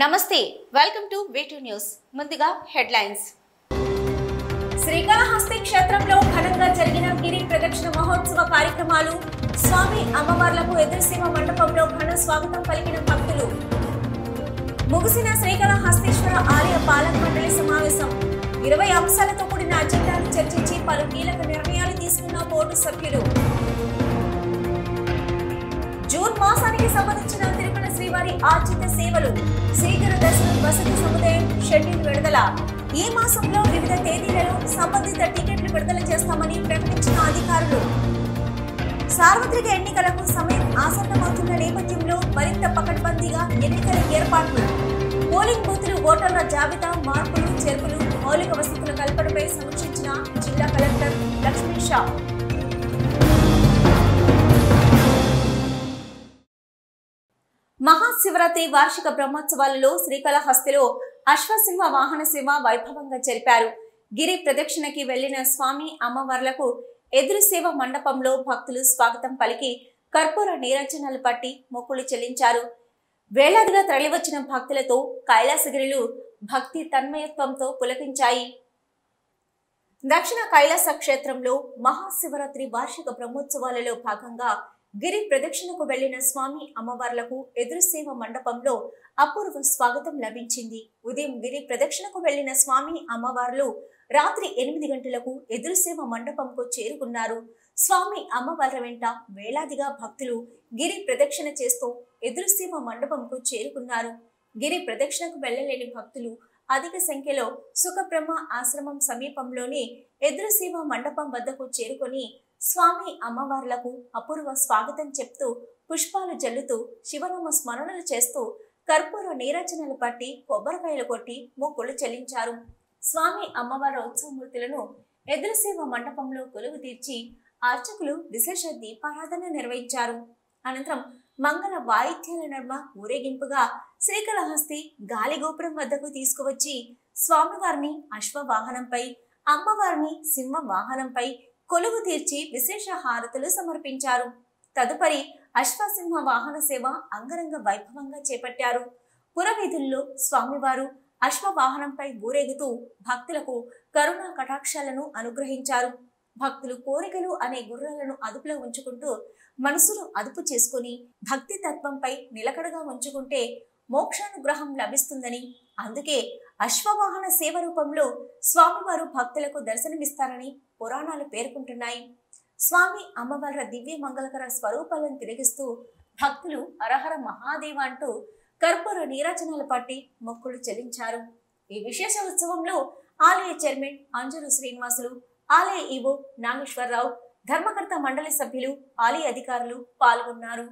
నమస్తే welcome to V2 news ముందుగా headlines Srikalahasti క్షేత్రంలో ఘనంగా జరిగిన గిరి ప్రదక్షిణ మహోత్సవ కార్యక్రమాలు స్వామి అమ్మవార్లకు ఎదురుసీమ మండపంలో ఘన స్వాగతం పలికిన భక్తులు ముగిసిన శ్రీకాళహస్తీశ్వర ఆలయ పాలక మండలి సమావేశం 20 అంశాలతో కూడిన అజెండాను చర్చించి పలు కీలక నిర్ణయాలు తీసుకున్న బోర్డు సభ్యులు జూన్ మాసానికి సంబంధించిన తిరుమల శ్రీవారి ఆర్జిత సేవలు శీఘ్ర దర్శనం వసతి సముదాయం షెడ్యూల్ విడుదల ఈ మాసంలో వివిధ తేదీలలో సంబంధిత టికెట్లు విడుదల చేస్తామని ప్రకటించిన అధికారులు సార్వత్రిక ఎన్నికలకు సమయం ఆసన్నమవుతున్న నేపథ్యంలో మరింత పకడ్బందీగా ఎన్నికల ఏర్పాట్లు పోలింగ్ బూతులు ఓటర్ల జాబితా మార్పులు చేర్పులు మౌలిక వసతుల కల్పనపై సమీక్షించిన జిల్లా కలెక్టర్ లక్ష్మీ షా మహాశివరాత్రి వార్షిక బ్రహ్మోత్సవాలలో శ్రీకాళహస్తిలో అశ్వసింహ వాహన సేవ వైభవంగా జరిపారు. గిరి ప్రదక్షిణకి వెళ్లిన స్వామి అమ్మవార్లకు ఎదురు సేవ మండపంలో భక్తులు స్వాగతం పలికి కర్పూర నీరాజనాలు పట్టి మొక్కులు చెల్లించారు. వేలాదిగా తరలివచ్చిన భక్తులతో కైలాసగిరిలు భక్తి తన్మయత్వంతో పులకించాయి. దక్షిణ కైలాస క్షేత్రంలో మహాశివరాత్రి వార్షిక బ్రహ్మోత్సవాలలో భాగంగా గిరి ప్రదక్షిణకు వెళ్లిన స్వామి అమ్మవార్లకు ఎదురుసేవ మండపంలో అపూర్వ స్వాగతం లభించింది. ఉదయం గిరి ప్రదక్షిణకు వెళ్లిన స్వామి అమ్మవార్లు రాత్రి 8 గంటలకు ఎదురుసేవ మండపంకు చేరుకున్నారు. స్వామి అమ్మవార్ల వెంట వేలాదిగా భక్తులు గిరి ప్రదక్షిణ చేస్తూ ఎదురుసేవ మండపంకు చేరుకున్నారు. గిరి ప్రదక్షిణకు వెళ్లలేని భక్తులు అధిక సంఖ్యలో సుఖబ్రహ్మ ఆశ్రమం సమీపంలోని ఎదురుసేవ మండపం వద్దకు చేరుకొని స్వామి అమ్మవార్లకు అపూర్వ స్వాగతం చెప్తూ పుష్పాలు జల్లుతూ శివనామ స్మరణలు చేస్తూ కర్పూర నీరాజనాలు పట్టి కొబ్బరికాయలు కొట్టి మొక్కులు చెల్లించారు. స్వామి అమ్మవారి ఉత్సవమూర్తులను ఎదురుసేవ మండపంలో కొలువు తీర్చి అర్చకులు విశేష దీపారాధన నిర్వహించారు. అనంతరం మంగళ వాయిద్యాల నడుమ ఊరేగింపుగా శ్రీకాళహస్తి గాలిగోపురం వద్దకు తీసుకువచ్చి స్వామివారిని అశ్వవాహనంపై అమ్మవారిని సింహ వాహనంపై కొలువు తీర్చి విశేష హారతులు సమర్పించారు. తదుపరి అశ్వసింహ వాహన సేవ అంగరంగ వైభవంగా చేపట్టారు. పురవీధుల్లో స్వామివారు అశ్వవాహనంపై ఊరేగుతూ భక్తులకు కరుణా కటాక్షాలను అనుగ్రహించారు. భక్తులు కోరికలు అనే గుర్రాలను అదుపులో ఉంచుకుంటూ మనసును అదుపు చేసుకుని భక్తి తత్వంపై నిలకడగా ఉంచుకుంటే మోక్షానుగ్రహం లభిస్తుందని, అందుకే అశ్వవాహన సేవ రూపంలో స్వామివారు భక్తులకు దర్శనమిస్తారని పురాణాలు పేర్కొంటున్నాయి. స్వామి అమ్మవార్ల దివ్య మంగళకర స్వరూపాలను తిలకిస్తూ భక్తులు హరహర మహాదేవ అంటూ కర్పూర నీరాజనాలు పట్టి మొక్కులు చెల్లించారు. ఈ విశేష ఉత్సవంలో ఆలయ చైర్మన్ అంజరు శ్రీనివాసులు, ఆలయ ఈవో నాగేశ్వరరావు, ధర్మకర్త మండలి సభ్యులు, ఆలయ అధికారులు పాల్గొన్నారు.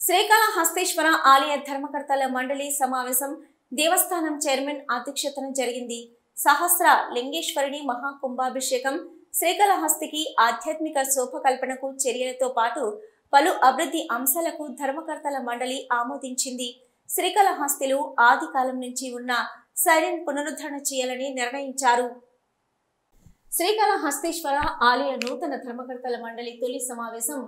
శ్రీకాళహస్తీశ్వర ఆలయ ధర్మకర్తల మండలి సమావేశం దేవస్థానం చైర్మన్ అధ్యక్షతన జరిగింది. సహస్ర లింగేశ్వరిని మహాకుంభాభిషేకం శ్రీకాళహస్తికి ఆధ్యాత్మిక శోభకల్పనకు చర్యలతో పాటు పలు అభివృద్ధి అంశాలకు ధర్మకర్తల మండలి ఆమోదించింది. శ్రీకాళహస్తిలో ఆది కాలం నుంచి ఉన్న సైరన్ పునరుద్ధరణ చేయాలని నిర్ణయించారు. శ్రీకాళహస్తీశ్వర ఆలయ నూతన ధర్మకర్తల మండలి తొలి సమావేశం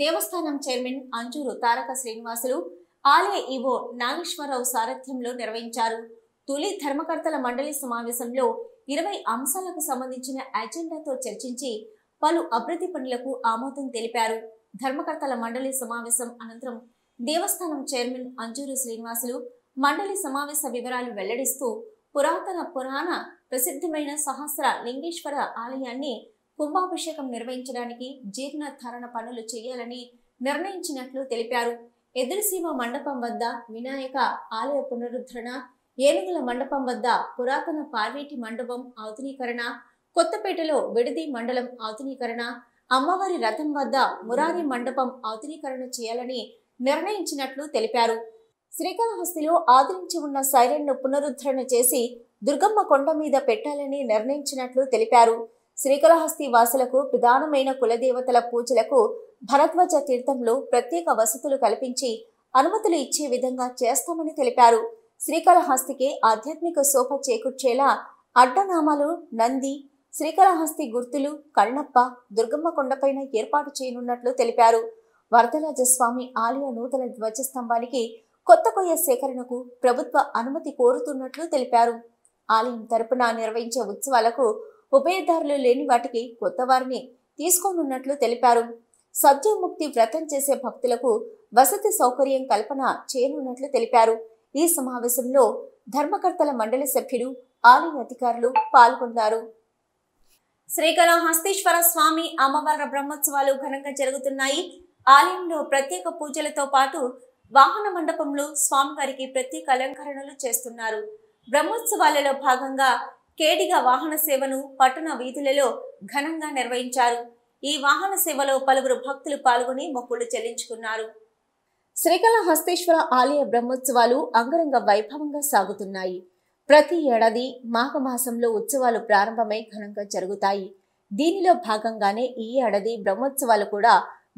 దేవస్థానం చైర్మన్ అంజూరు తారక శ్రీనివాసులు, ఆలయ ఈవో నాగేశ్వరరావు సారథ్యంలో నిర్వహించారు. తొలి ధర్మకర్తల మండలి సమావేశంలో 20 అంశాలకు సంబంధించిన అజెండాతో చర్చించి పలు అభివృద్ధి పనులకు ఆమోదం తెలిపారు. ధర్మకర్తల మండలి సమావేశం అనంతరం దేవస్థానం చైర్మన్ అంజూరు శ్రీనివాసులు మండలి సమావేశ వివరాలు వెల్లడిస్తూ పురాణ ప్రసిద్ధమైన సహస్ర లింగేశ్వర ఆలయాన్ని కుంభాభిషేకం నిర్వహించడానికి జీర్ణోద్ధరణ పనులు చేయాలని నిర్ణయించినట్లు తెలిపారు. ఎదురుసీమ మండపం వద్ద వినాయక ఆలయ పునరుద్ధరణ, ఏనుగుల మండపం వద్ద పురాతన పార్వేటి మండపం ఆధునీకరణ, కొత్తపేటలో విడిది మండలం ఆధునీకరణ, అమ్మవారి రథం వద్ద మురారి మండపం ఆధునీకరణ చేయాలని నిర్ణయించినట్లు తెలిపారు. శ్రీకాళహస్తిలో ఆదరించి ఉన్న సైరన్ను పునరుద్ధరణ చేసి దుర్గమ్మ కొండ మీద పెట్టాలని నిర్ణయించినట్లు తెలిపారు. శ్రీకాళహస్తి వాసులకు ప్రధానమైన కులదేవతల పూజలకు భరద్వాజ తీర్థంలో ప్రత్యేక వసతులు కల్పించి అనుమతులు ఇచ్చే విధంగా చేస్తామని తెలిపారు. శ్రీకాళహస్తికి ఆధ్యాత్మిక శోభ చేకూర్చేలా అడ్డనామాలు, నంది, శ్రీకాళహస్తి గుర్తులు, కన్నప్ప, దుర్గమ్మ కొండపైన ఏర్పాటు చేయనున్నట్లు తెలిపారు. వరదరాజస్వామి ఆలయ నూతన ధ్వజస్తంభానికి కొత్త కొయ్య సేకరణకు ప్రభుత్వ అనుమతి కోరుతున్నట్లు తెలిపారు. ఆలయం తరపున నిర్వహించే ఉత్సవాలకు ఉభయదారులు లేని వాటికి కొత్త వారిని తీసుకోనున్నట్లు తెలిపారు. సద్యోముక్తి వ్రతం చేసే భక్తులకు వసతి సౌకర్యం కల్పన చేయనున్నట్లు తెలిపారు. ఈ సమావేశంలో ధర్మకర్తల మండలి సభ్యులు, ఆలయ అధికారులు పాల్గొన్నారు. శ్రీకాళహస్తీశ్వర స్వామి అమ్మవారి బ్రహ్మోత్సవాలు ఘనంగా జరుగుతున్నాయి. ఆలయంలో ప్రత్యేక పూజలతో పాటు వాహన మండపంలో స్వామివారికి ప్రత్యేక అలంకరణలు చేస్తున్నారు. బ్రహ్మోత్సవాలలో భాగంగా కేడిగా వాహన సేవను పట్టణ వీధులలో ఘనంగా నిర్వహించారు. ఈ వాహన సేవలో పలువురు భక్తులు పాల్గొని మొక్కులు చెల్లించుకున్నారు. శ్రీకాళహస్తీశ్వర ఆలయ బ్రహ్మోత్సవాలు అంగరంగ వైభవంగా సాగుతున్నాయి. ప్రతి ఏడాది మాఘమాసంలో ఉత్సవాలు ప్రారంభమై ఘనంగా జరుగుతాయి. దీనిలో భాగంగానే ఈ ఏడాది బ్రహ్మోత్సవాలు కూడా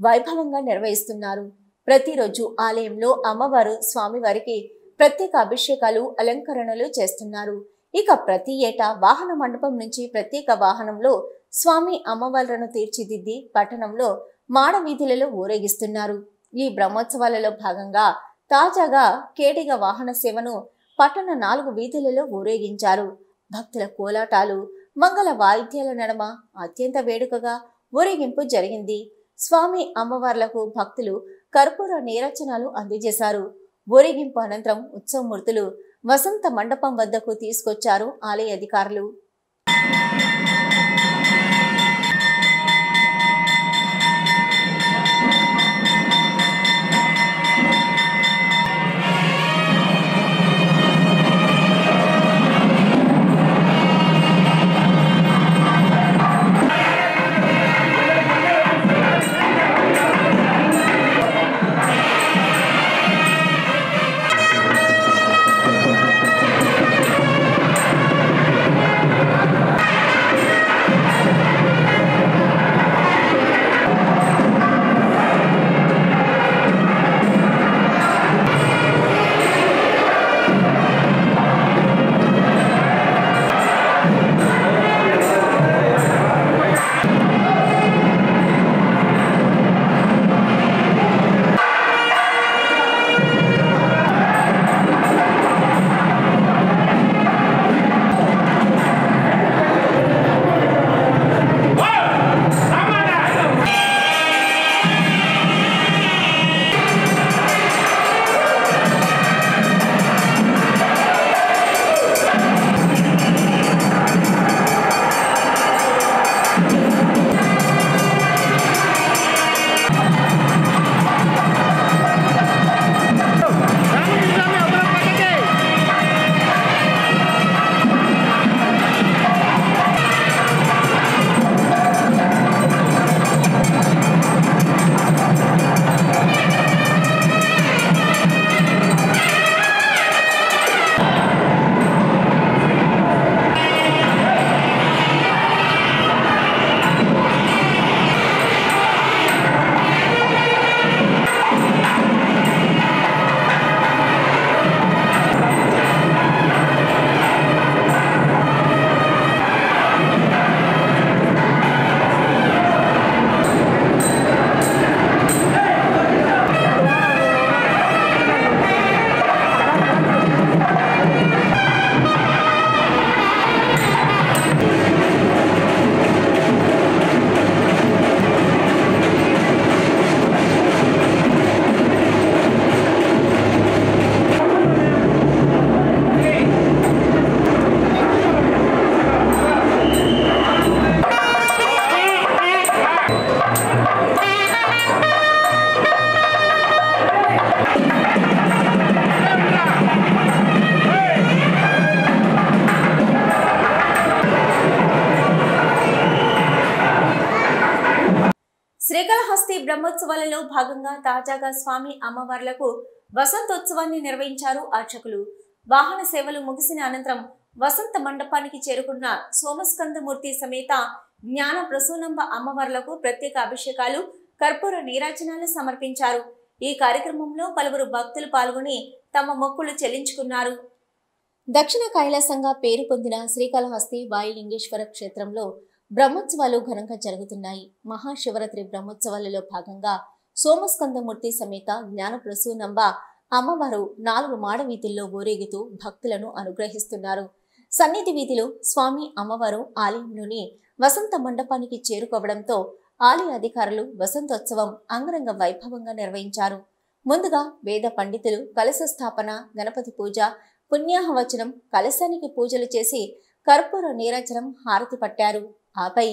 వైభవంగా నిర్వహిస్తున్నారు. ప్రతిరోజు ఆలయంలో అమ్మవారు స్వామివారికి ప్రత్యేక అభిషేకాలు, అలంకరణలు చేస్తున్నారు. ఇక ప్రతి ఏటా వాహన మండపం నుంచి ప్రత్యేక వాహనంలో స్వామి అమ్మవార్లను తీర్చిదిద్ది పట్టణంలో మాడ వీధులలో ఊరేగిస్తున్నారు. ఈ బ్రహ్మోత్సవాలలో భాగంగా తాజాగా కేడిగా వాహన సేవను పట్టణ 4 వీధులలో ఊరేగించారు. భక్తుల కోలాటాలు, మంగళ వాయిద్యాల నడమ అత్యంత వేడుకగా ఊరేగింపు జరిగింది. స్వామి అమ్మవార్లకు భక్తులు కర్పూర నీరాజనాలు అందజేశారు. ఊరేగింపు అనంతరం ఉత్సవమూర్తులు వసంత మండపం వద్దకు తీసుకొచ్చారు ఆలయ అధికారులు. బ్రహ్మోత్సవాలలో భాగంగా తాజాగా స్వామి అమ్మవార్లకు వసంతోత్సవాన్ని నిర్వహించారు అర్చకులు. వాహన సేవలు ముగిసిన అనంతరం వసంత మండపానికి చేరుకున్న సోమస్కందమూర్తి సమేత జ్ఞాన ప్రసూనంబ అమ్మవార్లకు ప్రత్యేక అభిషేకాలు, కర్పూర నీరాజనాలు సమర్పించారు. ఈ కార్యక్రమంలో పలువురు భక్తులు పాల్గొని తమ మొక్కులు చెల్లించుకున్నారు. దక్షిణ కైలాసంగా పేరు పొందిన శ్రీకాళహస్తి వాయులింగేశ్వర క్షేత్రంలో బ్రహ్మోత్సవాలు ఘనంగా జరుగుతున్నాయి. మహాశివరాత్రి బ్రహ్మోత్సవాలలో భాగంగా సోమస్కందమూర్తి సమేత జ్ఞాన ప్రసూనంబ అమ్మవారు 4 మాడ వీధుల్లో ఊరేగుతూ భక్తులను అనుగ్రహిస్తున్నారు. సన్నిధి వీధిలో స్వామి అమ్మవారు ఆలయంలోని వసంత మండపానికి చేరుకోవడంతో ఆలయ అధికారులు వసంతోత్సవం అంగరంగ వైభవంగా నిర్వహించారు. ముందుగా వేద పండితులు కలశ స్థాపన, గణపతి పూజ, పుణ్యాహవచనం, కలశానికి పూజలు చేసి కర్పూర నీరాజనం, హారతి పట్టారు. ఆపై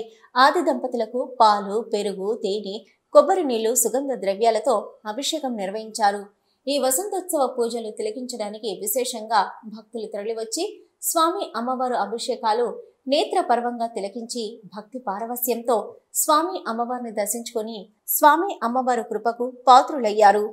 ఆది దంపతులకు పాలు, పెరుగు, తేనె, కొబ్బరి నీళ్లు, సుగంధ ద్రవ్యాలతో అభిషేకం నిర్వహించారు. ఈ వసంతోత్సవ పూజలు తిలకించడానికి విశేషంగా భక్తులు తరలివచ్చి స్వామి అమ్మవారు అభిషేకాలు నేత్ర పర్వంగా తిలకించి భక్తి పారవస్యంతో స్వామి అమ్మవారిని దర్శించుకొని స్వామి అమ్మవారు కృపకు పాత్రులయ్యారు.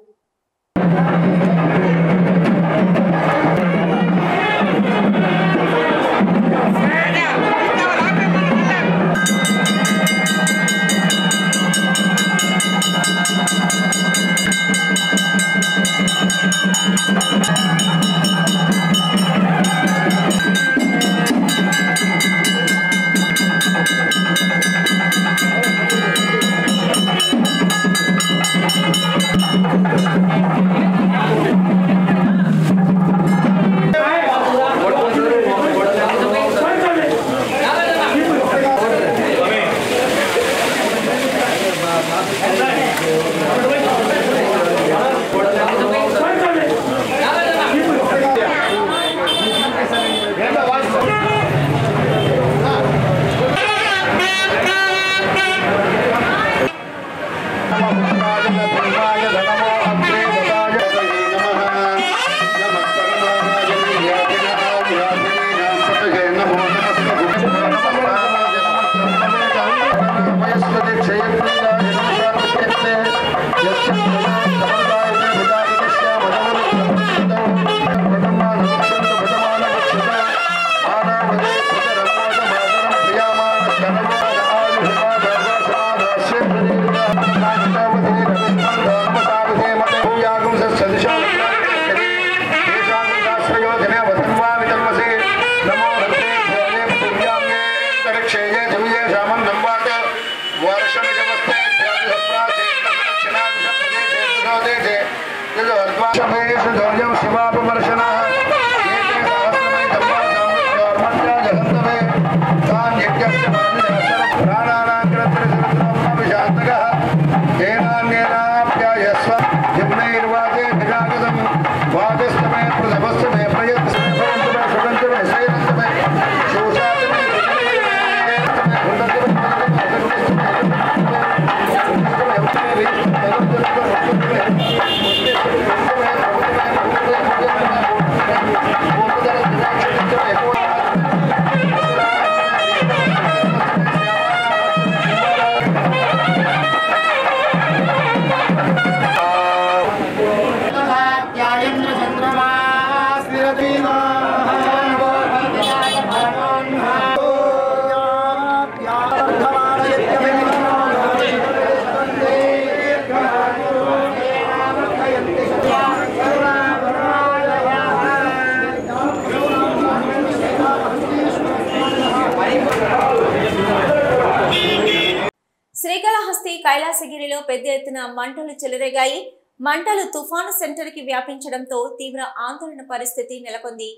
శ్రీకాళహస్తి కైలాసగిరిలో పెద్ద ఎత్తున మంటలు చెలరేగాయి. మంటలు తుఫాను సెంటర్ కి వ్యాపించడంతో తీవ్ర ఆందోళన పరిస్థితి నెలకొంది.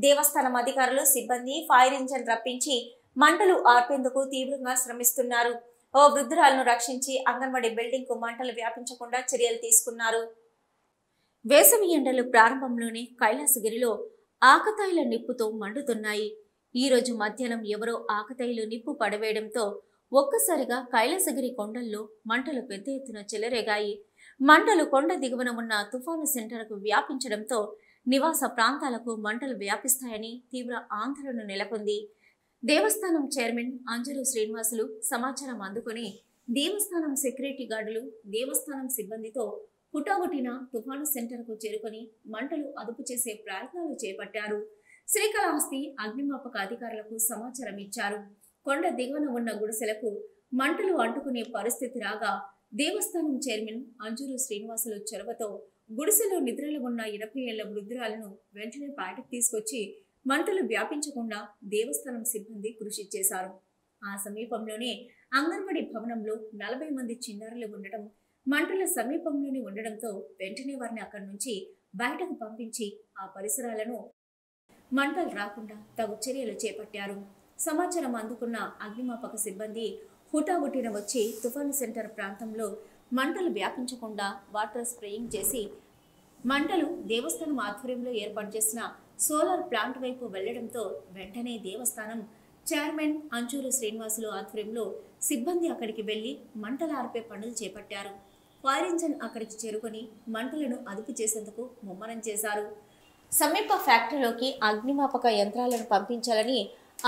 దేవస్థానం అధికారులు, సిబ్బంది ఫైర్ ఇంజిన్ రప్పించి మంటలు ఆర్పేందుకు తీవ్రంగా శ్రమిస్తున్నారు. ఓ వృద్ధురాలను రక్షించి అంగన్వాడీ బిల్డింగ్ కు మంటలు వ్యాపించకుండా చర్యలు తీసుకున్నారు. వేసవి ఎండలు ప్రారంభంలోనే కైలాసగిరిలో ఆకతాయిల నిప్పుతో మండుతున్నాయి. ఈ రోజు మధ్యాహ్నం ఎవరో ఆకతాయిలు నిప్పు పడవేయడంతో ఒక్కసారిగా కైలాసగిరి కొండల్లో మంటలు పెద్ద ఎత్తున చెలరేగాయి. మంటలు కొండ దిగువన ఉన్న తుఫాను సెంటర్కు వ్యాపించడంతో నివాస ప్రాంతాలకు మంటలు వ్యాపిస్తాయని తీవ్ర ఆందోళన నెలకొంది. దేవస్థానం చైర్మన్ అంజరు శ్రీనివాసులు సమాచారం అందుకుని దేవస్థానం సెక్యూరిటీ గార్డులు దేవస్థానం సిబ్బందితో హుటాహుటిన తుఫాను సెంటర్కు చేరుకొని మంటలు అదుపు చేసే ప్రయత్నాలు చేపట్టారు. శ్రీకాళహస్తి అగ్నిమాపక అధికారులకు సమాచారం ఇచ్చారు. కొండ దిగువన ఉన్న గుడిసెలకు మంటలు అంటుకునే పరిస్థితి రాగా దేవస్థానం చైర్మన్ అంజూరు శ్రీనివాసులు చొరవతో గుడిసెలో నిద్రలో ఉన్న 80 ఏళ్ల వృద్ధురాలను వెంటనే బయటకు తీసుకొచ్చి మంటలు వ్యాపించకుండా దేవస్థానం సిబ్బంది కృషి చేశారు. ఆ సమీపంలోనే అంగన్వాడీ భవనంలో 40 మంది చిన్నారులు ఉండటం, మంటల సమీపంలోనే ఉండడంతో వెంటనే వారిని అక్కడి నుంచి బయటకు పంపించి ఆ పరిసరాలను మంటలు రాకుండా తగు చర్యలు చేపట్టారు. సమాచారం అందుకున్న అగ్నిమాపక సిబ్బంది హుటాహుటిన వచ్చి తుఫాను సెంటర్ ప్రాంతంలో మంటలు వ్యాపించకుండా వాటర్ స్ప్రేయింగ్ చేసి మంటలు దేవస్థానం ఆధ్వర్యంలో ఏర్పాటు చేసిన సోలార్ ప్లాంట్ వైపు వెళ్లడంతో వెంటనే దేవస్థానం చైర్మన్ అంజూరు శ్రీనివాసులు ఆధ్వర్యంలో సిబ్బంది అక్కడికి వెళ్లి మంటలు ఆర్పే పనులు చేపట్టారు. ఫైర్ ఇంజన్ అక్కడికి చేరుకొని మంటలను అదుపు చేసేందుకు ముమ్మరం చేశారు. సమీప ఫ్యాక్టరీలోకి అగ్నిమాపక యంత్రాలను పంపించాలని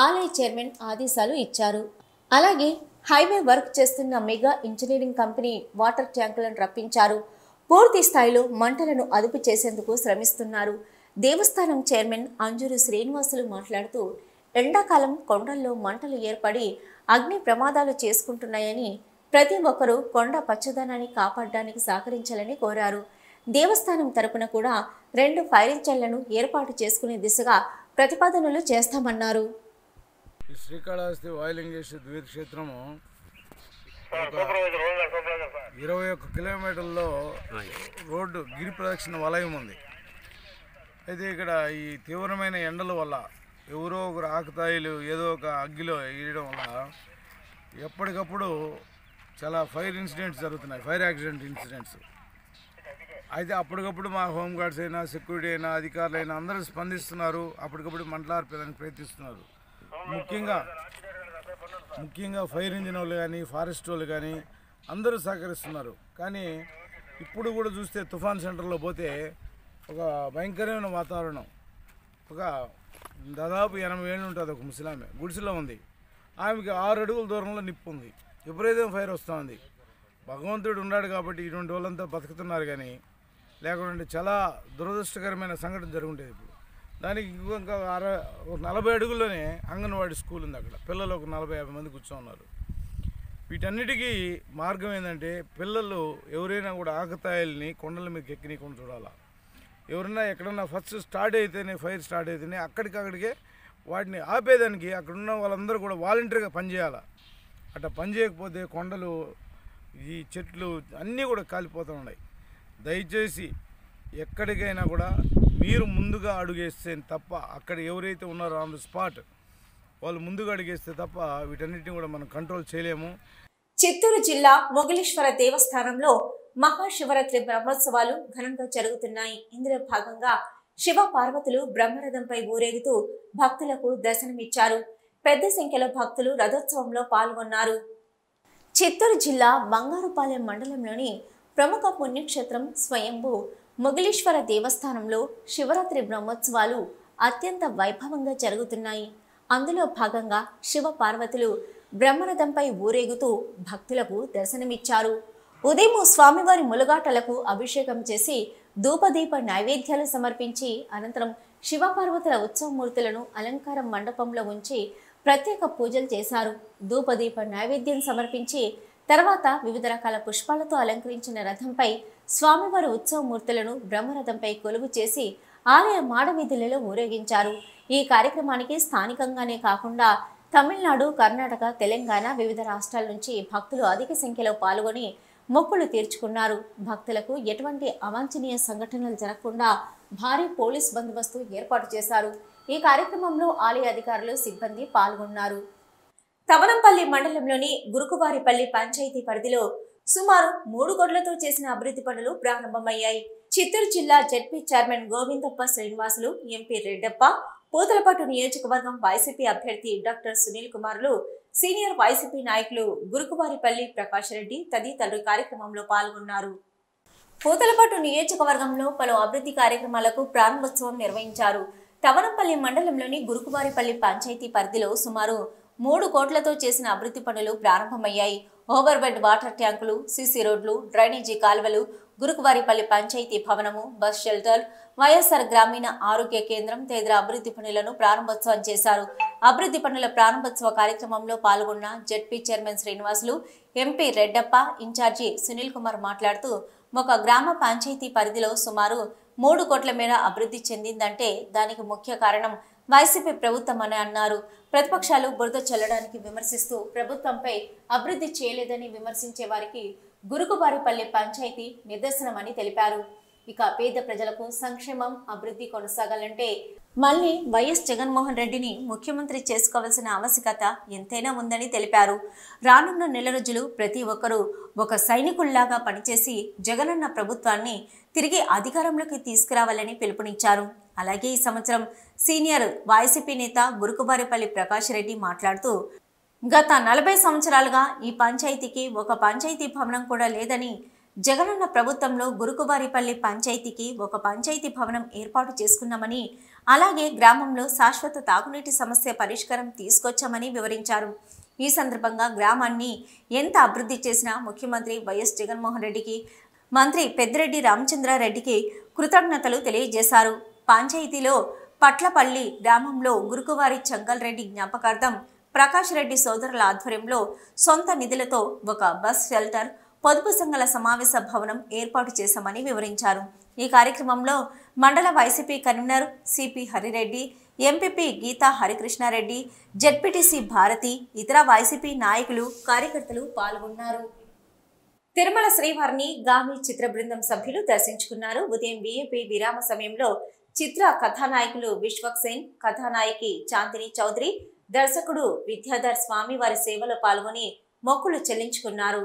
ఆలయ చైర్మన్ ఆదేశాలు ఇచ్చారు. అలాగే హైవే వర్క్ చేస్తున్న మెగా ఇంజనీరింగ్ కంపెనీ వాటర్ ట్యాంకులను రప్పించారు. పూర్తి స్థాయిలో మంటలను అదుపు చేసేందుకు శ్రమిస్తున్నారు. దేవస్థానం చైర్మన్ అంజూరు శ్రీనివాసులు మాట్లాడుతూ ఎండాకాలం కొండల్లో మంటలు ఏర్పడి అగ్ని ప్రమాదాలు చేసుకుంటున్నాయని, ప్రతి ఒక్కరూ కొండ పచ్చదనాన్ని కాపాడడానికి సహకరించాలని కోరారు. దేవస్థానం తరపున కూడా 2 ఫైర్ ఇంజన్లను ఏర్పాటు చేసుకునే దిశగా ప్రతిపాదనలు చేస్తామన్నారు. శ్రీకాళహస్తి వాయులింగేశ్వర తీర్థక్షేత్రము 21 కిలోమీటర్లలో రోడ్డు గిరి ప్రదక్షిణ వలయం ఉంది. అయితే ఇక్కడ ఈ తీవ్రమైన ఎండల వల్ల ఎవరో ఒకరు ఆకుతాయిలు ఏదో ఒక అగ్గిలో వేయడం వల్ల ఎప్పటికప్పుడు చాలా ఫైర్ ఇన్సిడెంట్స్ జరుగుతున్నాయి, ఫైర్ యాక్సిడెంట్ ఇన్సిడెంట్స్. అయితే అప్పటికప్పుడు మా హోంగార్డ్స్ అయినా, సెక్యూరిటీ అయినా, అధికారులైనా అందరూ స్పందిస్తున్నారు. అప్పటికప్పుడు మంటలార్పేదానికి ప్రయత్నిస్తున్నారు. ముఖ్యంగా ఫైర్ ఇంజిన్ వాళ్ళు కానీ, ఫారెస్ట్ వాళ్ళు కానీ అందరూ సహకరిస్తున్నారు. కానీ ఇప్పుడు కూడా చూస్తే తుఫాన్ సెంటర్లో పోతే ఒక భయంకరమైన వాతావరణం. ఒక దాదాపు 80 ఏళ్ళు ఉంటుంది, ఒక ముసలామె గుడిసెలో ఉంది. ఆమెకి 6 అడుగుల దూరంలో నిప్పు ఉంది, విపరీతం ఫైర్ వస్తూ ఉంది. భగవంతుడు ఉన్నాడు కాబట్టి ఇటువంటి వాళ్ళంతా బతుకుతున్నారు. కానీ లేకుంటే చాలా దురదృష్టకరమైన సంఘటన జరుగుంటుంది. ఇప్పుడు దానికి ఇంకా 40 అడుగుల్లోనే అంగన్వాడీ స్కూల్ ఉంది. అక్కడ పిల్లలు ఒక 40-50 మంది కూర్చోన్నారు. వీటన్నిటికీ మార్గం ఏంటంటే పిల్లలు ఎవరైనా కూడా ఆకతాయిల్ని కొండల మీదకి ఎక్కినీకుండా చూడాలా. ఎవరైనా ఎక్కడన్నా ఫస్ట్ స్టార్ట్ అయితేనే, ఫైర్ స్టార్ట్ అయితేనే అక్కడికే వాటిని ఆపేదానికి అక్కడున్న వాళ్ళందరూ కూడా వాలంటీర్గా పనిచేయాలి. అట్లా పనిచేయకపోతే కొండలు, ఈ చెట్లు అన్నీ కూడా కాలిపోతూ ఉన్నాయి. దయచేసి ఎక్కడికైనా కూడా మీరు ముందుగా అడుగేస్తే తప్ప, అక్కడ ఎవరైతే ఉన్నారో ఆన్ ద స్పాట్ వాళ్ళు ముందుగా అడుగేస్తే తప్ప వీటన్నిటిని కూడా మనం కంట్రోల్ చేయలేము. చిత్తూరు జిల్లా మొగలీశ్వర దేవస్థానంలో మహాశివరాత్రి బ్రహ్మోత్సవాలు ఘనంగా జరుగుతున్నాయి. ఇందులో భాగంగా శివ పార్వతులు బ్రహ్మరథంపై ఊరేగుతూ భక్తులకు దర్శనమిచ్చారు. పెద్ద సంఖ్యలో భక్తులు రథోత్సవంలో పాల్గొన్నారు. చిత్తూరు జిల్లా బంగారుపాలెం మండలంలోని ప్రముఖ పుణ్యక్షేత్రం స్వయంభూ మొగలీశ్వర దేవస్థానంలో శివరాత్రి బ్రహ్మోత్సవాలు అత్యంత వైభవంగా జరుగుతున్నాయి. అందులో భాగంగా శివ పార్వతులు బ్రహ్మరథంపై ఊరేగుతూ భక్తులకు దర్శనమిచ్చారు. ఉదయం స్వామివారి ములగాటలకు అభిషేకం చేసి ధూపదీప నైవేద్యాలు సమర్పించి అనంతరం శివపార్వతుల ఉత్సవమూర్తులను అలంకారం మండపంలో ఉంచి ప్రత్యేక పూజలు చేశారు. ధూపదీప నైవేద్యం సమర్పించి తర్వాత వివిధ రకాల పుష్పాలతో అలంకరించిన రథంపై స్వామివారి ఉత్సవమూర్తులను బ్రహ్మరథంపై కొలువు చేసి ఆలయ మాడవీధులలో ఊరేగించారు. ఈ కార్యక్రమానికి స్థానికంగానే కాకుండా తమిళనాడు, కర్ణాటక, తెలంగాణ వివిధ రాష్ట్రాల నుంచి భక్తులు అధిక సంఖ్యలో పాల్గొని మొక్కులు తీర్చుకున్నారు. భక్తులకు ఎటువంటి అవాంఛనీయ సంఘటనలు జరగకుండా భారీ పోలీస్ బందోబస్తు ఏర్పాటు చేశారు. ఈ కార్యక్రమంలో ఆలయ అధికారులు, సిబ్బంది పాల్గొన్నారు. తవనంపల్లి మండలంలోని గురుకువారిపల్లి పంచాయతీ పరిధిలో సుమారు 3 కోట్లతో చేసిన అభివృద్ధి పనులు ప్రారంభమయ్యాయి. చిత్తూరు జిల్లా ZP chairman Govindappa Srinivasulu, MP Reddappa, Puthalapattu నియోజకవర్గం వైసీపీ అభ్యర్థి డాక్టర్ సునీల్ కుమార్లు, సీనియర్ వైసీపీ నాయకులు గురుకువారిపల్లి ప్రకాష్ రెడ్డి తదితరులు కార్యక్రమంలో పాల్గొన్నారు. పూతలపట్టు నియోజకవర్గంలో పలు అభివృద్ధి కార్యక్రమాలకు ప్రారంభోత్సవం నిర్వహించారు. తవనంపల్లి మండలంలోని గురుకువారిపల్లి పంచాయతీ పరిధిలో సుమారు 3 కోట్లతో చేసిన అభివృద్ధి పనులు ప్రారంభమయ్యాయి. ఓవర్బెడ్ వాటర్ ట్యాంకులు, సీసీ రోడ్లు, డ్రైనేజీ కాలువలు, గురుకువారిపల్లి పంచాయతీ భవనము, బస్ షెల్టర్, వైఎస్ఆర్ గ్రామీణ ఆరోగ్య కేంద్రం తదితర అభివృద్ధి పనులను ప్రారంభోత్సవం చేశారు. అభివృద్ధి పనుల ప్రారంభోత్సవ కార్యక్రమంలో పాల్గొన్న ZP chairman Srinivasulu, MP Reddappa, incharge Sunil Kumar మాట్లాడుతూ ఒక గ్రామ పంచాయతీ పరిధిలో సుమారు 3 కోట్ల మేర అభివృద్ధి చెందిందంటే దానికి ముఖ్య కారణం వైసీపీ ప్రభుత్వం అని అన్నారు. ప్రతిపక్షాలు బురద చల్లడానికి విమర్శిస్తూ ప్రభుత్వంపై అభివృద్ధి చేయలేదని విమర్శించే వారికి గురుకువారిపల్లి పంచాయతీ నిదర్శనమని తెలిపారు. ఇక పేద ప్రజలకు సంక్షేమం, అభివృద్ధి కొనసాగాలంటే మళ్ళీ వైఎస్ జగన్మోహన్ రెడ్డిని ముఖ్యమంత్రి చేసుకోవాల్సిన ఆవశ్యకత ఎంతైనా ఉందని తెలిపారు. రానున్న నెల రోజులు ప్రతి ఒక్కరూ ఒక సైనికుల్లాగా పనిచేసి జగనన్న ప్రభుత్వాన్ని తిరిగి అధికారంలోకి తీసుకురావాలని పిలుపునిచ్చారు. అలాగే ఈ సంవత్సరం సీనియర్ వైసీపీ నేత గురుకువారిపల్లి ప్రకాష్ రెడ్డి మాట్లాడుతూ గత 40 సంవత్సరాలుగా ఈ పంచాయతీకి ఒక పంచాయతీ భవనం కూడా లేదని, జగనన్న ప్రభుత్వంలో గురుకువారిపల్లి పంచాయతీకి ఒక పంచాయతీ భవనం ఏర్పాటు చేసుకున్నామని, అలాగే గ్రామంలో శాశ్వత తాగునీటి సమస్య పరిష్కారం తీసుకొచ్చామని వివరించారు. ఈ సందర్భంగా గ్రామాన్ని ఎంత అభివృద్ధి చేసినా ముఖ్యమంత్రి వైఎస్ జగన్మోహన్ రెడ్డికి, మంత్రి పెద్దిరెడ్డి రామచంద్రారెడ్డికి కృతజ్ఞతలు తెలియజేశారు. పంచాయతీలో పట్లపల్లి గ్రామంలో గురుకువారి చంగల్ రెడ్డి జ్ఞాపకార్థం ప్రకాష్ రెడ్డి సోదరుల ఆధ్వర్యంలో సొంత నిధులతో ఒక బస్ షెల్టర్, పొదుపు సంఘాల సమావేశ భవనం ఏర్పాటు చేశామని వివరించారు. ఈ కార్యక్రమంలో మండల YCP convener CP Hari Reddy, MPP Geetha Harikrishna Reddy, ZPTC Bharathi, ఇతర వైసీపీ నాయకులు, కార్యకర్తలు పాల్గొన్నారు. తిరుమల శ్రీవారిని గామి చిత్ర బృందం సభ్యులు దర్శించుకున్నారు. ఉదయం వీఐపీ విరామ సమయంలో చిత్ర కథానాయకులు విశ్వక్ సేన్, కథానాయకి చాందిని చౌదరి, దర్శకుడు విద్యాధర్ స్వామి వారి సేవలో పాల్గొని మొక్కులు చెల్లించుకున్నారు.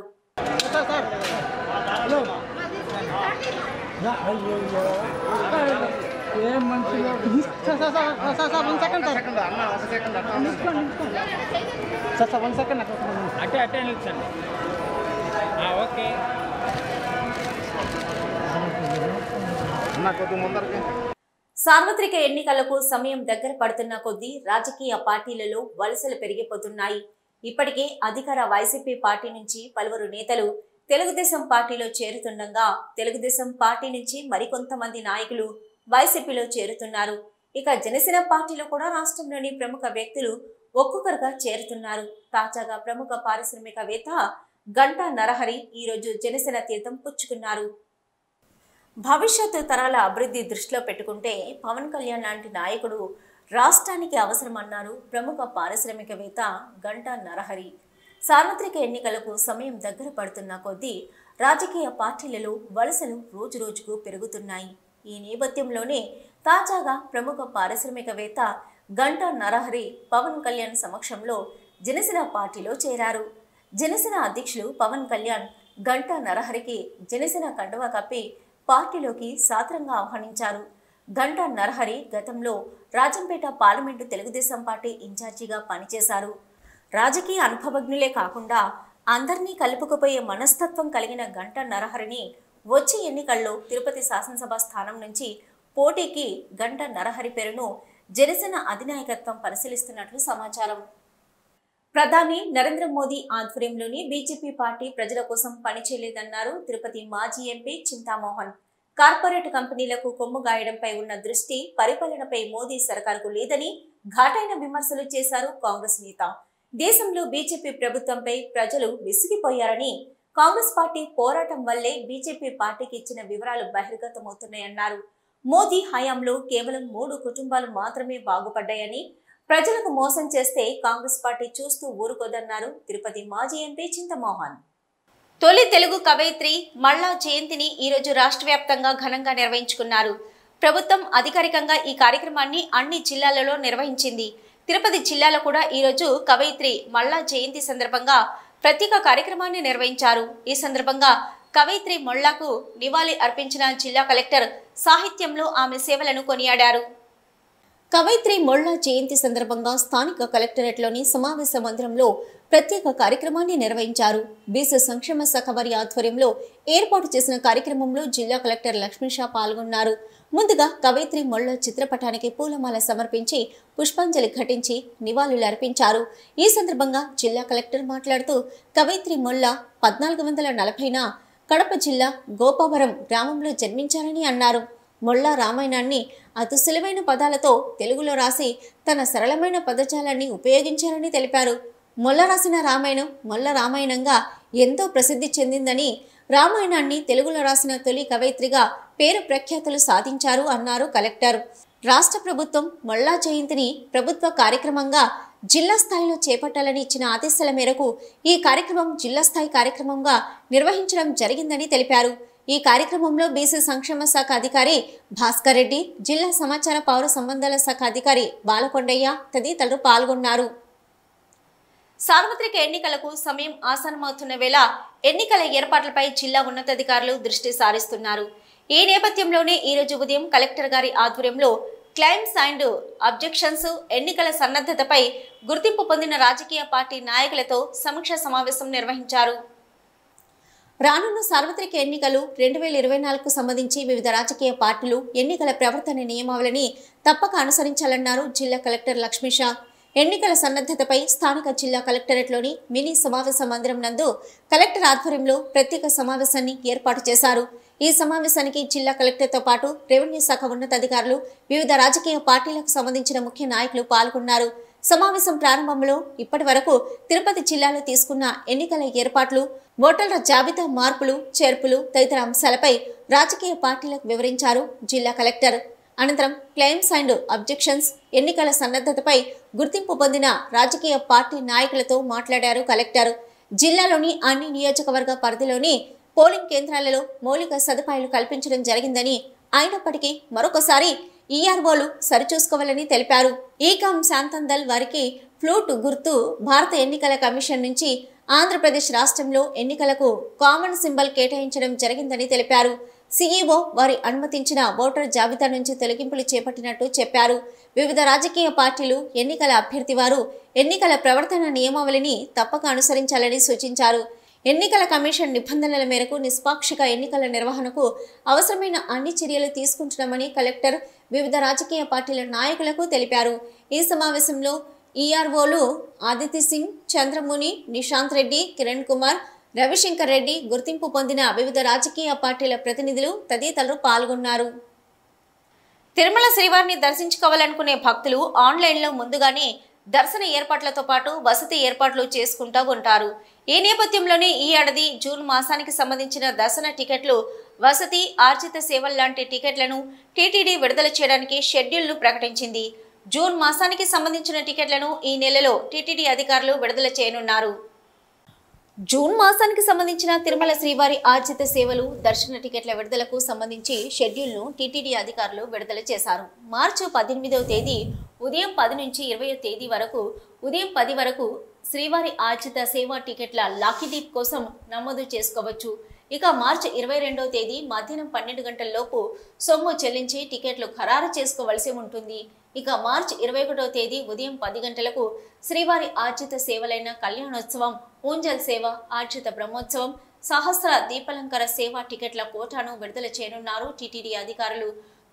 సార్వత్రిక ఎన్నికలకు సమయం దగ్గర పడుతున్న కొద్దీ రాజకీయ పార్టీలలో వలసలు పెరిగిపోతున్నాయి. ఇప్పటికే అధికార వైసీపీ పార్టీ నుంచి పలువురు నేతలు తెలుగుదేశం పార్టీలో చేరుతుండగా, తెలుగుదేశం పార్టీ నుంచి మరికొంతమంది నాయకులు వైసీపీలో చేరుతున్నారు. ఇక జనసేన పార్టీలో కూడా రాష్ట్రంలోని ప్రముఖ వ్యక్తులు ఒక్కొక్కరుగా చేరుతున్నారు. తాజాగా ప్రముఖ పారిశ్రామికవేత్త గంటా నరహరి ఈరోజు జనసేన తీర్థం పుచ్చుకున్నారు. భవిష్యత్తు తరాల అభివృద్ధి దృష్టిలో పెట్టుకుంటే పవన్ కళ్యాణ్ లాంటి నాయకుడు రాష్ట్రానికి అవసరమన్నారు ప్రముఖ పారిశ్రామికవేత్త గంటా నరహరి. సార్వత్రిక ఎన్నికలకు సమయం దగ్గర పడుతున్న కొద్దీ రాజకీయ పార్టీలలో వలసలు రోజురోజుకు పెరుగుతున్నాయి. ఈ నేపథ్యంలోనే తాజాగా ప్రముఖ పారిశ్రామికవేత్త గంటా నరహరి పవన్ కళ్యాణ్ సమక్షంలో జనసేన పార్టీలో చేరారు. జనసేన అధ్యక్షులు పవన్ కళ్యాణ్ గంటా నరహరికి జనసేన కండువా కప్పి పార్టీలోకి సాదరంగా ఆహ్వానించారు. గంటా నరహరి గతంలో రాజంపేట పార్లమెంటు తెలుగుదేశం పార్టీ ఇన్ఛార్జిగా పనిచేశారు. రాజకీయ అనుభవజ్ఞులే కాకుండా అందరినీ కలుపుకుపోయే మనస్తత్వం కలిగిన గంటా నరహరిని వచ్చే ఎన్నికల్లో తిరుపతి శాసనసభ స్థానం నుంచి పోటీకి గంటా నరహరి పేరును జనసేన అధినాయకత్వం పరిశీలిస్తున్నట్లు సమాచారం. ప్రధాని నరేంద్ర మోదీ ఆధ్వర్యంలోని బీజేపీ పార్టీ ప్రజల కోసం పనిచేయలేదన్నారు తిరుపతి మాజీ ఎంపీ చింతామోహన్. కార్పొరేట్ కంపెనీలకు కొమ్ము గాయడంపై ఉన్న దృష్టి పరిపాలనపై మోదీ సర్కారుకు లేదని ఘాటైన విమర్శలు చేశారు కాంగ్రెస్ నేత. దేశంలో బీజేపీ ప్రభుత్వంపై ప్రజలు విసిగిపోయారని, కాంగ్రెస్ పార్టీ పోరాటం వల్లే బీజేపీ పార్టీకి ఇచ్చిన వివరాలు బహిర్గతమవుతున్నాయన్నారు. మోదీ హయాంలో కేవలం 3 కుటుంబాలు మాత్రమే బాగుపడ్డాయని, ప్రజలకు మోసం చేస్తే కాంగ్రెస్ పార్టీ చూస్తూ ఊరుకోదన్నారు తిరుపతి మాజీ ఎంపీ చింతమోహన్. తొలి తెలుగు కవయిత్రి మల్లా జయంతిని ఈరోజు రాష్ట్ర వ్యాప్తంగా ఘనంగా నిర్వహించుకున్నారు. ప్రభుత్వం అధికారికంగా ఈ కార్యక్రమాన్ని అన్ని జిల్లాలలో నిర్వహించింది. తిరుపతి జిల్లాలో కూడా ఈరోజు కవయిత్రి మల్లా జయంతి సందర్భంగా ప్రత్యేక కార్యక్రమాన్ని నిర్వహించారు. ఈ సందర్భంగా కవయిత్రి మొల్లాకు నివాళి అర్పించిన జిల్లా కలెక్టర్ సాహిత్యంలో ఆమె సేవలను కొనియాడారు. కవయిత్రి మొల్లా జయంతి సందర్భంగా స్థానిక కలెక్టరేట్లోని సమావేశ మందిరంలో ప్రత్యేక కార్యక్రమాన్ని నిర్వహించారు. బీసీ సంక్షేమ శాఖ వారి ఆధ్వర్యంలో ఏర్పాటు చేసిన కార్యక్రమంలో జిల్లా కలెక్టర్ లక్ష్మీషా పాల్గొన్నారు. ముందుగా కవయిత్రి మొల్ల చిత్రపటానికి పూలమాల సమర్పించి పుష్పాంజలి ఘటించి నివాళులర్పించారు. ఈ సందర్భంగా జిల్లా కలెక్టర్ మాట్లాడుతూ కవయిత్రి మొల్ల 1440న కడప జిల్లా గోపవరం గ్రామంలో జన్మించారని అన్నారు. మొల్ల రామాయణాన్ని అతి సులువైన పదాలతో తెలుగులో రాసి తన సరళమైన పదజాలాన్ని ఉపయోగించారని తెలిపారు. మొల్ల రాసిన రామాయణం మొల్ల రామాయణంగా ఎంతో ప్రసిద్ధి చెందిందని, రామాయణాన్ని తెలుగులో రాసిన తొలి కవయిత్రిగా పేరు ప్రఖ్యాతులు సాధించారు అన్నారు కలెక్టర్. రాష్ట్ర ప్రభుత్వం మొల్లా జయంతిని ప్రభుత్వ కార్యక్రమంగా జిల్లా స్థాయిలో చేపట్టాలని ఇచ్చిన ఆదేశాల మేరకు ఈ కార్యక్రమం జిల్లా స్థాయి కార్యక్రమంగా నిర్వహించడం జరిగిందని తెలిపారు. ఈ కార్యక్రమంలో బీసీ సంక్షేమ శాఖ అధికారి భాస్కర్ రెడ్డి, జిల్లా సమాచార పౌర సంబంధాల శాఖ అధికారి బాలకొండయ్య తదితరులు పాల్గొన్నారు. సార్వత్రిక ఎన్నికలకు సమయం ఆసన్నమవుతున్న వేళ ఎన్నికల ఏర్పాట్లపై జిల్లా ఉన్నతాధికారులు దృష్టి సారిస్తున్నారు. ఈ నేపథ్యంలోనే ఈరోజు ఉదయం కలెక్టర్ గారి ఆధ్వర్యంలో క్లెయిమ్స్ అండ్ అబ్జెక్షన్స్, ఎన్నికల సన్నద్ధతపై గుర్తింపు పొందిన రాజకీయ పార్టీ నాయకులతో సమీక్ష సమావేశం నిర్వహించారు. రానున్న సార్వత్రిక ఎన్నికలు 2024కు సంబంధించి వివిధ రాజకీయ పార్టీలు ఎన్నికల ప్రవర్తన నియమావళిని తప్పక అనుసరించాలన్నారు జిల్లా కలెక్టర్ లక్ష్మీషా. ఎన్నికల సన్నద్ధతపై స్థానిక జిల్లా కలెక్టరేట్లోని మినీ సమావేశ మందిరం నందు కలెక్టర్ ఆధ్వర్యంలో ప్రత్యేక సమావేశాన్ని ఏర్పాటు చేశారు. ఈ సమావేశానికి జిల్లా కలెక్టర్తో పాటు రెవెన్యూ శాఖ ఉన్నతాధికారులు, వివిధ రాజకీయ పార్టీలకు సంబంధించిన ముఖ్య నాయకులు పాల్గొన్నారు. సమావేశం ప్రారంభంలో ఇప్పటి వరకు తిరుపతి జిల్లాలో తీసుకున్న ఎన్నికల ఏర్పాట్లు, ఓటర్ల జాబితా మార్పులు, చేర్పులు తదితర అంశాలపై రాజకీయ పార్టీలకు వివరించారు జిల్లా కలెక్టర్. అనంతరం క్లెయిమ్స్ అండ్ అబ్జెక్షన్స్, ఎన్నికల సన్నద్ధతపై గుర్తింపు పొందిన రాజకీయ పార్టీ నాయకులతో మాట్లాడారు కలెక్టర్. జిల్లాలోని అన్ని నియోజకవర్గ పరిధిలోని పోలింగ్ కేంద్రాలలో మౌలిక సదుపాయాలు కల్పించడం జరిగిందని, అయినప్పటికీ మరొకసారి ఈఆర్ఓలు సరిచూసుకోవాలని తెలిపారు. ఈకామ్ శాంతందల్ వారికి ఫ్లూట్ గుర్తు భారత ఎన్నికల కమిషన్ నుంచి ఆంధ్రప్రదేశ్ రాష్ట్రంలో ఎన్నికలకు కామన్ సింబల్ కేటాయించడం జరిగిందని తెలిపారు. సీఈఓ వారి అనుమతించిన ఓటర్ జాబితా నుంచి తొలగింపులు చేపట్టినట్టు చెప్పారు. వివిధ రాజకీయ పార్టీలు ఎన్నికల అభ్యర్థి వారు ఎన్నికల ప్రవర్తన నియమావళిని తప్పక అనుసరించాలని సూచించారు. ఎన్నికల కమిషన్ నిబంధనల మేరకు నిష్పాక్షిక ఎన్నికల నిర్వహణకు అవసరమైన అన్ని చర్యలు తీసుకుంటున్నామని కలెక్టర్ వివిధ రాజకీయ పార్టీల నాయకులకు తెలిపారు. ఈ సమావేశంలో ఈఆర్ఓలు ఆదిత్య సింగ్, చంద్రముని, నిశాంత్ రెడ్డి, కిరణ్ కుమార్, రవిశంకర్ రెడ్డి, గుర్తింపు పొందిన వివిధ రాజకీయ పార్టీల ప్రతినిధులు తదితరులు పాల్గొన్నారు. తిరుమల శ్రీవారిని దర్శించుకోవాలనుకునే భక్తులు ఆన్లైన్లో ముందుగానే దర్శన ఏర్పాట్లతో పాటు వసతి ఏర్పాట్లు చేసుకుంటూ ఉంటారు. ఈ నేపథ్యంలోనే ఈ ఏడాది జూన్ మాసానికి సంబంధించిన దర్శన టికెట్లు, వసతి, ఆర్జిత సేవల లాంటి టికెట్లను టీటీడీ విడుదల చేయడానికి షెడ్యూల్ను ప్రకటించింది. జూన్ మాసానికి సంబంధించిన టికెట్లను ఈ నెలలో టీటీడీ అధికారులు విడుదల చేయనున్నారు. జూన్ మాసానికి సంబంధించిన తిరుమల శ్రీవారి ఆర్జిత సేవలు, దర్శన టికెట్ల విడుదలకు సంబంధించి షెడ్యూల్ను టీటీడీ అధికారులు విడుదల చేశారు. మార్చి 18వ తేదీ ఉదయం 10 నుంచి 20వ తేదీ వరకు ఉదయం 10 వరకు శ్రీవారి ఆర్జిత సేవా టికెట్ల లక్కీ డిప్ కోసం నమోదు చేసుకోవచ్చు. ఇక మార్చి 22వ తేదీ మధ్యాహ్నం 12 గంటల లోపు సొమ్ము చెల్లించి టికెట్లు ఖరారు చేసుకోవలసి ఉంటుంది. ఇక మార్చి 21వ తేదీ ఉదయం 10 గంటలకు శ్రీవారి ఆర్జిత సేవలైన కళ్యాణోత్సవం, ఊంజల్ సేవ, ఆర్జిత బ్రహ్మోత్సవం, సహస్ర దీపాలంకర సేవా టికెట్ల కోటాను విడుదల చేయనున్నారు టీటీడీ అధికారులు.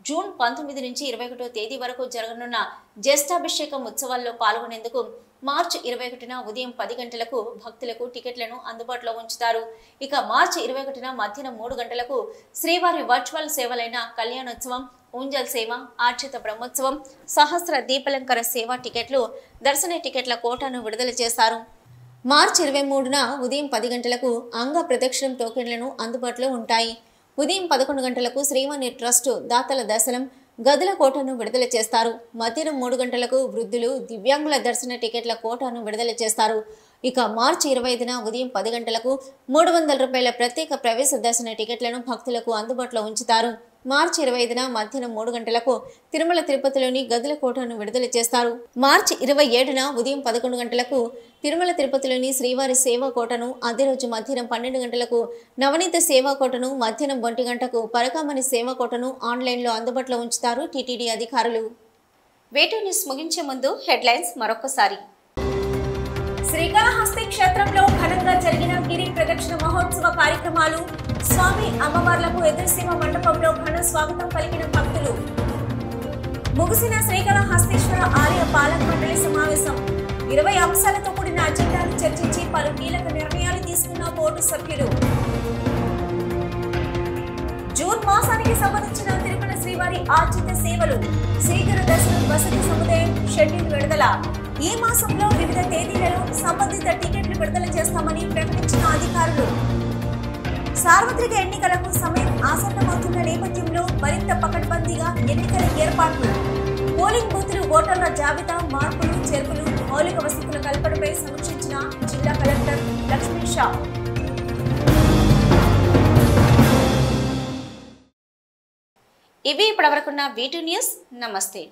జూన్ 19 నుంచి 21వ తేదీ వరకు జరగనున్న జ్యేష్ఠాభిషేకం ఉత్సవాల్లో పాల్గొనేందుకు మార్చి 21న ఉదయం 10 గంటలకు భక్తులకు టికెట్లను అందుబాటులో ఉంచుతారు. ఇక మార్చి 21న మధ్యాహ్నం 3 గంటలకు శ్రీవారి వర్చువల్ సేవలైన కళ్యాణోత్సవం, ఊంజల్ సేవ, ఆర్జిత బ్రహ్మోత్సవం, సహస్ర దీపాలంకర సేవా టికెట్లు, దర్శన టికెట్ల కోటాను విడుదల చేస్తారు. మార్చి 23న ఉదయం 10 గంటలకు అంగ ప్రదక్షిణం టోకెన్లను అందుబాటులో ఉంటాయి. ఉదయం 11 గంటలకు శ్రీవాణి ట్రస్ట్ దాతల దర్శనం గదుల కోటాను విడుదల చేస్తారు. మధ్యాహ్నం 3 గంటలకు వృద్ధులు, దివ్యాంగుల దర్శన టికెట్ల కోటాను విడుదల చేస్తారు. ఇక మార్చి 25న ఉదయం 10 గంటలకు 300 రూపాయల ప్రత్యేక ప్రవేశ దర్శన టికెట్లను భక్తులకు అందుబాటులో ఉంచుతారు. మార్చి 25న మధ్యాహ్నం 3 గంటలకు తిరుమల తిరుపతిలోని గదుల కోటాను విడుదల చేస్తారు. మార్చి 27న ఉదయం 11 గంటలకు తిరుమల తిరుపతిలోని శ్రీవారి సేవా కోటను, అదే రోజు మధ్యాహ్నం 12 గంటలకు నవనీత సేవా కోటను, మధ్యాహ్నం 1 గంటకు పరకామణి సేవా కోటను ఆన్లైన్లో అందుబాటులో ఉంచుతారు టీటీడీ అధికారులు. వేటూ న్యూస్ ముగించే ముందు హెడ్లైన్స్ మరొకసారి. శ్రీకాళహస్తి క్షేత్రంలో ఘనంగా జరిగిన గిరి ప్రదక్షిణ మహోత్సవ కార్యక్రమాలు. స్వామి అమ్మవార్లకు ఎదురుసీమ మండపంలో ఘన స్వాగతం పలికిన భక్తులు. ముగిసిన శ్రీకాళహస్తీశ్వర ఆలయ పాలక మండలి సమావేశం. 20 అంశాలతో కూడిన అజెండాను చర్చించి పలు కీలక నిర్ణయాలు తీసుకున్న బోర్డు సభ్యులు. జూన్ మాసానికి సంబంధించిన తిరుమల శ్రీవారి ఆర్జిత సేవలు. శీఘ్ర దర్శనం వసతి సముదాయం షెడ్యూల్ విడుదల. ఈ మాసంలో వివిధ తేదీలలో సంబంధిత టికెట్లు విడుదల చేస్తామని ప్రకటించిన అధికారులు. సార్వత్రిక ఎన్నికలకు సమయం ఆసన్నమవుతున్న నేపథ్యంలో మరింత పకడ్బందీగా ఎన్నికల ఏర్పాట్లు. పోలింగ్ బూతులు, ఓటర్ల జాబితా మార్పులు, చేర్పులు, మౌలిక వసతుల కల్పనపై సమీక్షించిన జిల్లా కలెక్టర్ లక్ష్మీ షా. ఇవి ఇప్పటివరకున్న V2 న్యూస్. నమస్తే.